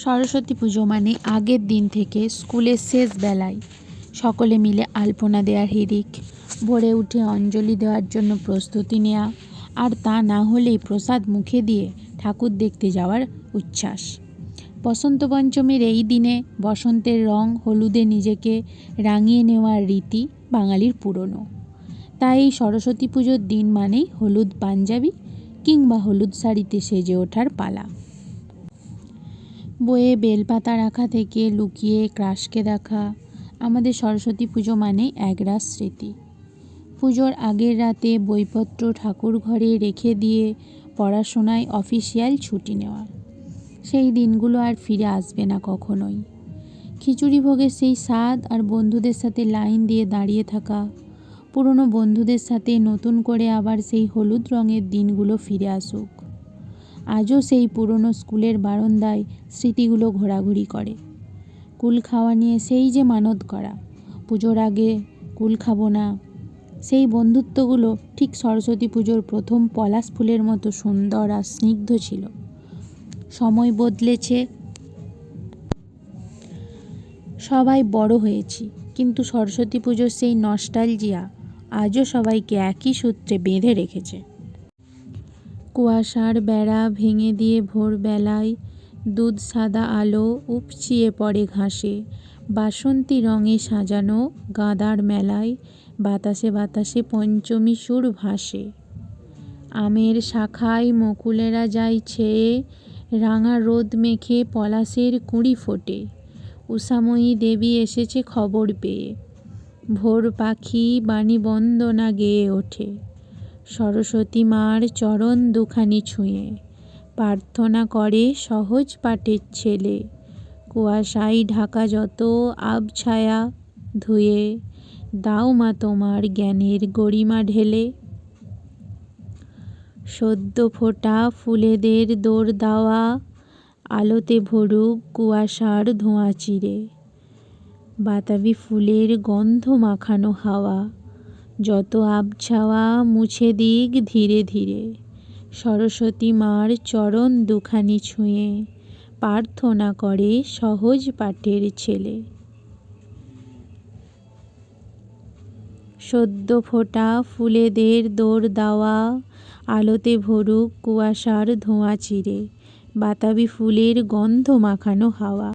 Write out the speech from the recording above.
সরস্বতী পুজো মানে আগের দিন থেকে স্কুলের শেষ বেলায় সকলে মিলে আলপনা দেওয়ার হিড়িক, ভোরে উঠে অঞ্জলি দেওয়ার জন্য প্রস্তুতি নেওয়া, আর তা না হলেই প্রসাদ মুখে দিয়ে ঠাকুর দেখতে যাওয়ার উচ্ছ্বাস। বসন্ত পঞ্চমীর এই দিনে বসন্তের রং হলুদে নিজেকে রাঙিয়ে নেওয়ার রীতি বাঙালির পুরনো। তাই এই সরস্বতী পুজোর দিন মানেই হলুদ পাঞ্জাবি কিংবা হলুদ শাড়িতে সেজে ওঠার পালা। বইয়ে বেলপাতা রাখা থেকে লুকিয়ে ক্রাশকে দেখা, আমাদের সরস্বতী পুজো মানে একরাশ স্মৃতি। পুজোর আগের রাতে বইপত্র ঠাকুর ঘরে রেখে দিয়ে পড়াশোনায় অফিসিয়াল ছুটি নেওয়া, সেই দিনগুলো আর ফিরে আসবে না কখনোই। খিচুড়ি ভোগের সেই স্বাদ আর বন্ধুদের সাথে লাইন দিয়ে দাঁড়িয়ে থাকা, পুরনো বন্ধুদের সাথে নতুন করে আবার সেই হলুদ রঙের দিনগুলো ফিরে আসুক। আজও সেই পুরনো স্কুলের বারান্দায় স্মৃতিগুলো ঘোরাঘুরি করে। কুল খাওয়া নিয়ে সেই যে মানত করা, পুজোর আগে কুল খাবো না, সেই বন্ধুত্বগুলো ঠিক সরস্বতী পুজোর প্রথম পলাশ ফুলের মতো সুন্দর আর স্নিগ্ধ ছিল। সময় বদলেছে, সবাই বড় হয়েছি, কিন্তু সরস্বতী পুজোর সেই নস্টালজিয়া আজও সবাইকে একই সূত্রে বেঁধে রেখেছে। কুয়াশার বেড়া ভেঙে দিয়ে ভোরবেলায় দুধ সাদা আলো উপচিয়ে পড়ে ঘাসে, বাসন্তী রঙে সাজানো গাঁদার মেলায় বাতাসে বাতাসে পঞ্চমী সুর ভাসে। আমের শাখায় মুকুলেরা যায় ছেয়ে, রাঙা রোদ মেখে পলাশের কুঁড়ি ফোটে। উষাময়ী দেবী এসেছে খবর পেয়ে, ভোর পাখি বাণী বন্দনা গেয়ে ওঠে। সরস্বতী মার চরণ দুখানি ছুঁয়ে প্রার্থনা করে সহজ পাঠের ছেলে। কুয়াশায় ঢাকা যত আবছায়া ধুয়ে, দাও মা তোমার জ্ঞানের গরিমা ঢেলে। সদ্য ফোটা ফুলেদের দৌড় দেওয়া, আলোতে ভরুক কুয়াশার ধোঁয়া চিরে। বাতাবি ফুলের গন্ধ মাখানো হাওয়া, যত আবছাওয়া মুছে দিক ধীরে ধীরে। সরস্বতী মার চরণ দুখানি ছুঁয়ে প্রার্থনা করে সহজ পাঠের ছেলে। সদ্য ফোটা ফুলেদের দৌড় দেওয়া, আলোতে ভরুক কুয়াশার ধোঁয়া চিরে। বাতাবি ফুলের গন্ধ মাখানো হাওয়া।